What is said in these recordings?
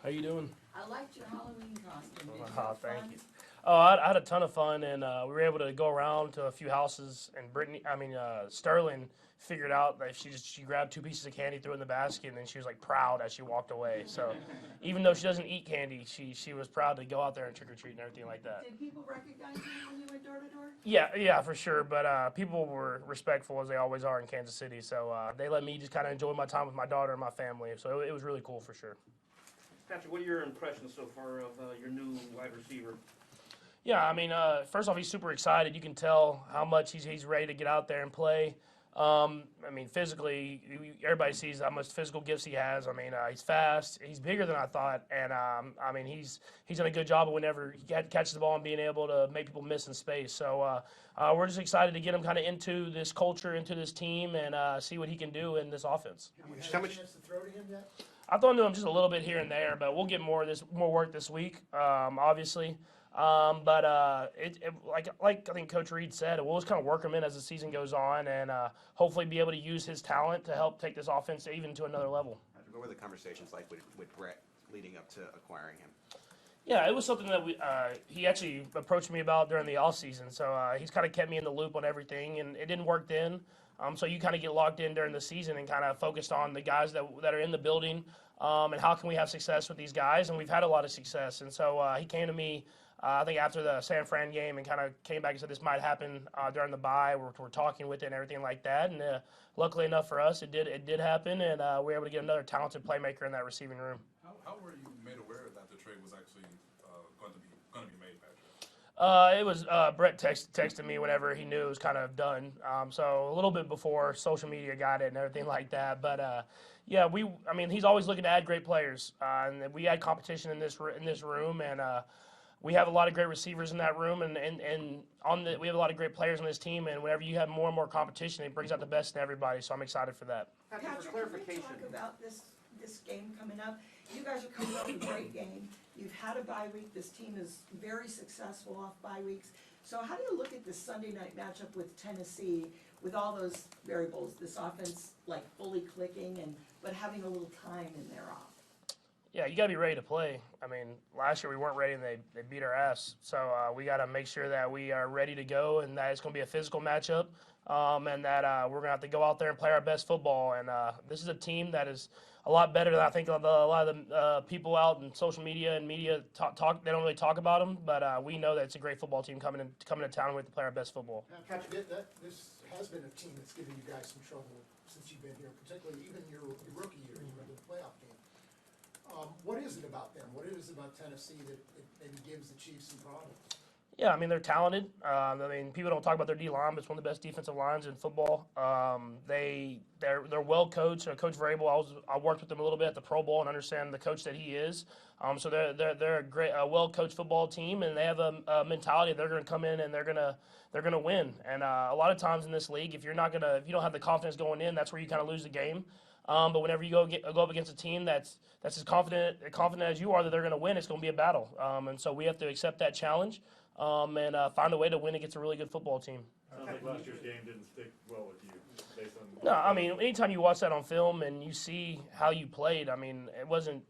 How you doing? I liked your Halloween costume. Did you Oh, have thank fun? you. Oh, I had a ton of fun, and we were able to go around to a few houses. And Sterling figured out that she grabbed two pieces of candy, threw it in the basket, and then she was like proud as she walked away. So, even though she doesn't eat candy, she was proud to go out there and trick or treat and everything like that. Did people recognize you when you went door to door? Yeah, for sure. But people were respectful as they always are in Kansas City, so they let me just kind of enjoy my time with my daughter and my family. So it was really cool for sure. Patrick, what are your impressions so far of your new wide receiver? Yeah, first off, he's super excited. You can tell how much he's ready to get out there and play. Physically, everybody sees how much physical gifts he has. He's fast. He's bigger than I thought, and he's done a good job of whenever he catches the ball and being able to make people miss in space. So we're just excited to get him kind of into this culture, into this team, and see what he can do in this offense. Have you had a chance to throw to him yet? I thrown to him just a little bit here and there, but we'll get more work this week, obviously. Like I think Coach Reed said, we'll just kind of work him in as the season goes on, and hopefully be able to use his talent to help take this offense even to another level. What were the conversations like with Brett leading up to acquiring him? Yeah, it was something that he actually approached me about during the off season. So he's kind of kept me in the loop on everything, and it didn't work then. So you kind of get locked in during the season and kind of focused on the guys that are in the building, and how can we have success with these guys, and we've had a lot of success. And so he came to me, I think after the San Fran game, and kind of came back and said this might happen during the bye. We're talking with it and everything like that. And luckily enough for us, it did happen, and we were able to get another talented playmaker in that receiving room. How were you made aware that the trade was actually going to be made, Patrick? It was Brett texted me whenever he knew it was kind of done. So a little bit before social media got it and everything like that. But yeah, he's always looking to add great players, and we had competition in this room, and we have a lot of great receivers in that room, and we have a lot of great players on this team. And whenever you have more and more competition, it brings out the best in everybody. So I'm excited for that. Patrick, can you talk about this game coming up? You guys are coming off a great game. You've had a bye week. This team is very successful off bye weeks. So how do you look at this Sunday night matchup with Tennessee with all those variables, this offense like fully clicking but having a little time in their off? Yeah, you got to be ready to play. Last year we weren't ready and they beat our ass. So we got to make sure that we are ready to go, and that it's going to be a physical matchup, and that we're going to have to go out there and play our best football. And this is a team that is a lot better than I think a lot of the people out in social media and media talk. They don't really talk about them, but we know that it's a great football team coming to town. We have to play our best football. Patrick, this has been a team that's given you guys some trouble since you've been here, particularly even your rookie year. You went to the playoff game. What is it about them? What is it about Tennessee that it maybe gives the Chiefs some problems? Yeah, they're talented. People don't talk about their D line, but it's one of the best defensive lines in football. They're well coached. Coach Vrabel, I worked with them a little bit at the Pro Bowl and understand the coach that he is. So they're a great, well coached football team, and they have a mentality. They're going to come in and they're gonna win. And a lot of times in this league, if you don't have the confidence going in, that's where you kind of lose the game. But whenever you go up against a team that's as confident as you are that they're going to win, it's going to be a battle. And so we have to accept that challenge, and find a way to win against a really good football team. Sounds like last year's game didn't stick well with you, based on. No, anytime you watch that on film and you see how you played, it wasn't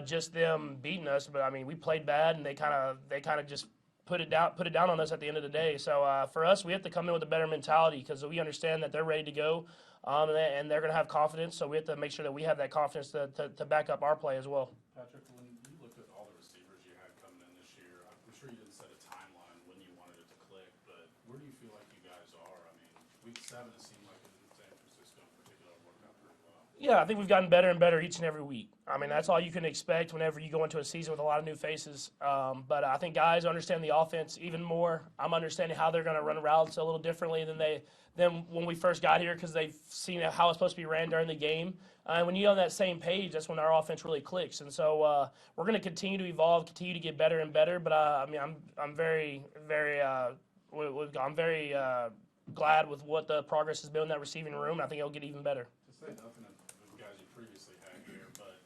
just them beating us, but we played bad, and they kind of just put it down on us at the end of the day. So for us, we have to come in with a better mentality because we understand that they're ready to go, and they're going to have confidence. So we have to make sure that we have that confidence to back up our play as well. Patrick, when you looked at all the receivers you had coming in this year, I'm sure you didn't set a timeline when you wanted it to click, but where do you feel like you guys are? Week 7, it seemed like in San Francisco in particular worked out pretty well. Yeah, I think we've gotten better and better each and every week. That's all you can expect whenever you go into a season with a lot of new faces. But I think guys understand the offense even more. I'm understanding how they're going to run routes a little differently than when we first got here because they've seen how it's supposed to be ran during the game. When you're on that same page, that's when our offense really clicks. And so we're going to continue to evolve, continue to get better and better. But I'm very, very, glad with what the progress has been in that receiving room. And I think it'll get even better. To say nothing of the guys you previously had here, but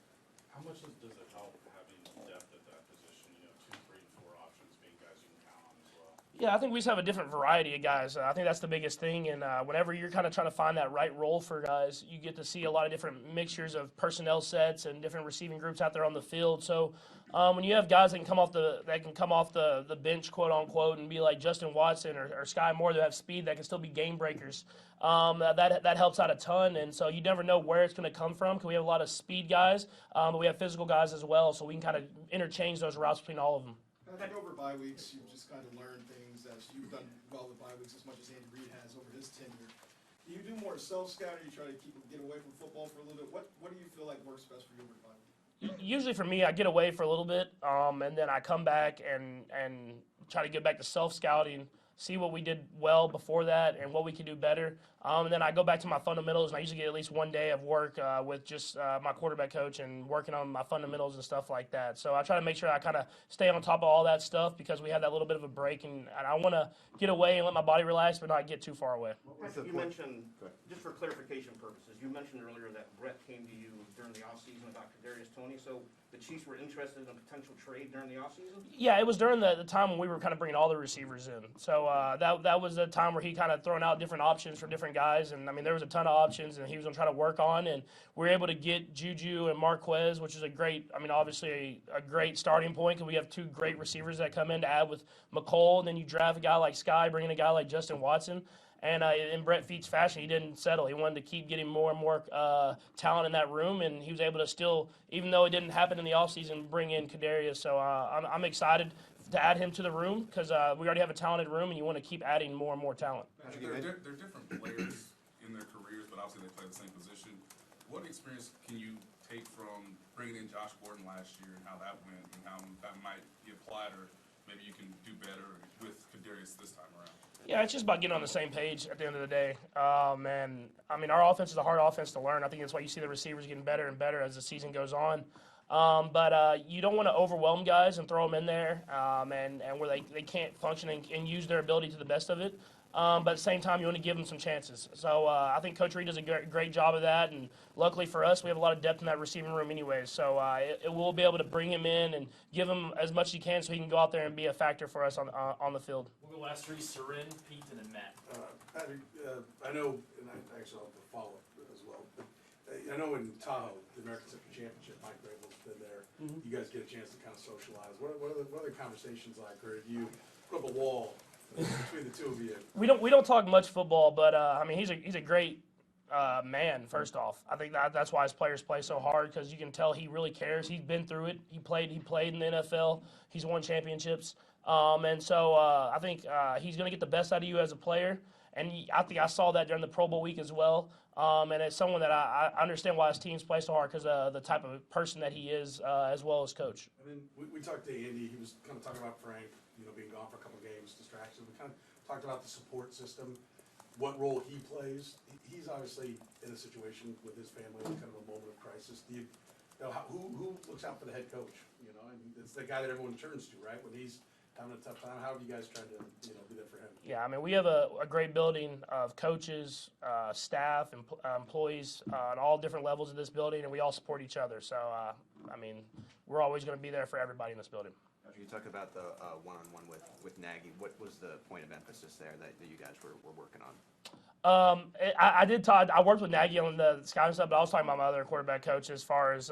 how much does it help having depth at that position? 2, 3, and 4 options being guys you can count on as well. Yeah, I think we just have a different variety of guys. I think that's the biggest thing. And whenever you're kind of trying to find that right role for guys, you get to see a lot of different mixtures of personnel sets and different receiving groups out there on the field. So when you have guys that can come off the bench, quote unquote, and be like Justin Watson or Sky Moore that have speed that can still be game breakers, that helps out a ton. And so you never know where it's going to come from because we have a lot of speed guys, but we have physical guys as well. So we can kind of interchange those routes between all of them. Patrick, over bye weeks, you've just kind of learned things as you've done well with bye weeks as much as Andy Reid has over his tenure. Do you do more self-scouting? You try to get away from football for a little bit? What do you feel like works best for you over bye week? Usually for me, I get away for a little bit, and then I come back and try to get back to self-scouting, see what we did well before that and what we can do better. And then I go back to my fundamentals, and I usually get at least one day of work with just my quarterback coach and working on my fundamentals and stuff like that. So I try to make sure I kind of stay on top of all that stuff because we had that little bit of a break, and I want to get away and let my body relax but not get too far away. Patrick, you mentioned, just for clarification purposes, you mentioned earlier that Brett came to you during the offseason about Kadarius Toney. So the Chiefs were interested in a potential trade during the offseason? Yeah, it was during the time when we were kind of bringing all the receivers in. So that was the time where he kind of throwing out different options for different guys. And, I mean, there was a ton of options, and he was going to try to work on. And we were able to get Juju and Marquez, which is obviously a great starting point because we have two great receivers that come in to add with McCole. And then you draft a guy like Sky, bring in a guy like Justin Watson. And in Brett Feet's fashion, he didn't settle. He wanted to keep getting more and more talent in that room, and he was able to still, even though it didn't happen in the offseason, bring in Kadarius. So I'm excited to add him to the room because we already have a talented room, and you want to keep adding more and more talent. They're different players in their careers, but obviously they play the same position. What experience can you take from bringing in Josh Gordon last year and how that went and how that might be applied, or maybe you can do better with Kadarius this time around? Yeah, it's just about getting on the same page at the end of the day. And, I mean, our offense is a hard offense to learn. I think that's why you see the receivers getting better and better as the season goes on. But you don't want to overwhelm guys and throw them in there and where they can't function and use their ability to the best of it. But at the same time, you want to give them some chances. So I think Coach Reid does a great job of that. And luckily for us, we have a lot of depth in that receiving room anyways. So it will be able to bring him in and give him as much as he can so he can go out there and be a factor for us on the field. We'll go last three, Sarin, Pete, and then Matt. Patrick, I know, and I actually have to follow as well, but I know in Tahoe, the American Century Championship, Mike Vrabel's been there. Mm-hmm. You guys get a chance to kind of socialize. What are the conversations like? Or do you put up a wall between the two of you? We don't talk much football, but I mean he's a great man. First off, I think that's why his players play so hard because you can tell he really cares. He's been through it. He played in the NFL. He's won championships, and so I think he's going to get the best out of you as a player. And I think I saw that during the Pro Bowl week as well. And it's someone that I understand why his teams play so hard because of the type of person that he is as well as coach. And then we talked to Andy. He was kind of talking about Frank, being gone for a couple of games, distractions. We kind of talked about the support system, what role he plays. He's obviously in a situation with his family, kind of a moment of crisis. Do you know who looks out for the head coach? And it's the guy that everyone turns to, right? When he's having a tough time, how have you guys tried to do that for him? Yeah, I mean, we have a great building of coaches, staff, and employees on all different levels of this building, and we all support each other. So, I mean, we're always going to be there for everybody in this building. After you talk about the one-on-one with Nagy, what was the point of emphasis there that you guys were working on? I did talk. I worked with Nagy on the scouting stuff, but I was talking about my other quarterback coach as far as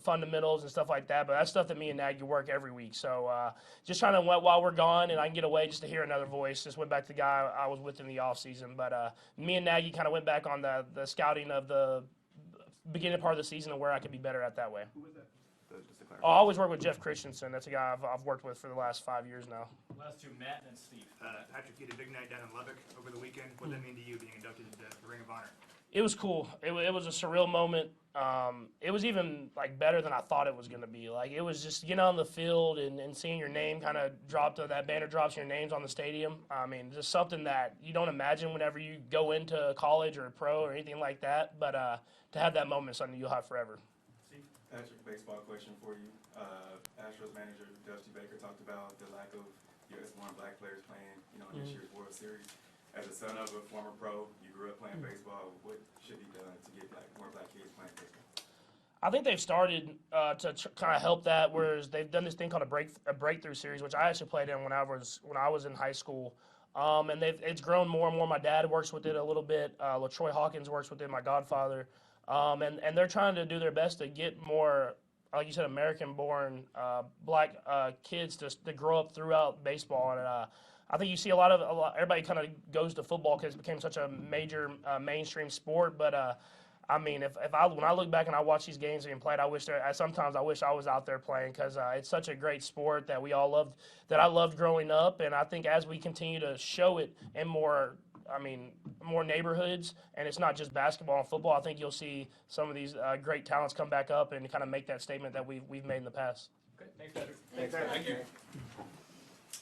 fundamentals and stuff like that. But that's stuff that me and Nagy work every week. So just trying to while we're gone and I can get away just to hear another voice. Just went back to the guy I was with in the off season. But me and Nagy kind of went back on the scouting of the beginning part of the season and where I could be better at that way. Who was that? I always work with Jeff Christensen. That's a guy I've worked with for the last 5 years now. Last two, Matt and Steve. Patrick, you had a big night down in Lubbock over the weekend. What did that mean to you being inducted into the Ring of Honor? It was cool. It was a surreal moment. It was even better than I thought it was going to be. It was just getting on the field and seeing your name kind of drop to that banner drops your names on the stadium. I mean, just something that you don't imagine whenever you go into college or pro or anything like that. But to have that moment is something you'll have forever. Patrick, baseball question for you. Astros manager Dusty Baker talked about the lack of U.S.-born black players playing, in this year's World Series. As a son of a former pro, you grew up playing baseball. What should be done to get more black kids playing baseball? I think they've started to kind of help that, whereas they've done this thing called a breakthrough series, which I actually played in when I was in high school, and it's grown more and more. My dad works with it a little bit. LaTroy Hawkins works with it. My godfather, and they're trying to do their best to get more, like you said, American-born black kids to grow up throughout baseball. And I think you see everybody kind of goes to football because it became such a major mainstream sport, but. I mean, when I look back and I watch these games being played, sometimes I wish I was out there playing because it's such a great sport that we all loved, that I loved growing up. And I think as we continue to show it in more neighborhoods, and it's not just basketball and football, I think you'll see some of these great talents come back up and kind of make that statement that we've made in the past. Okay, thanks, Patrick. Thanks, Thank you.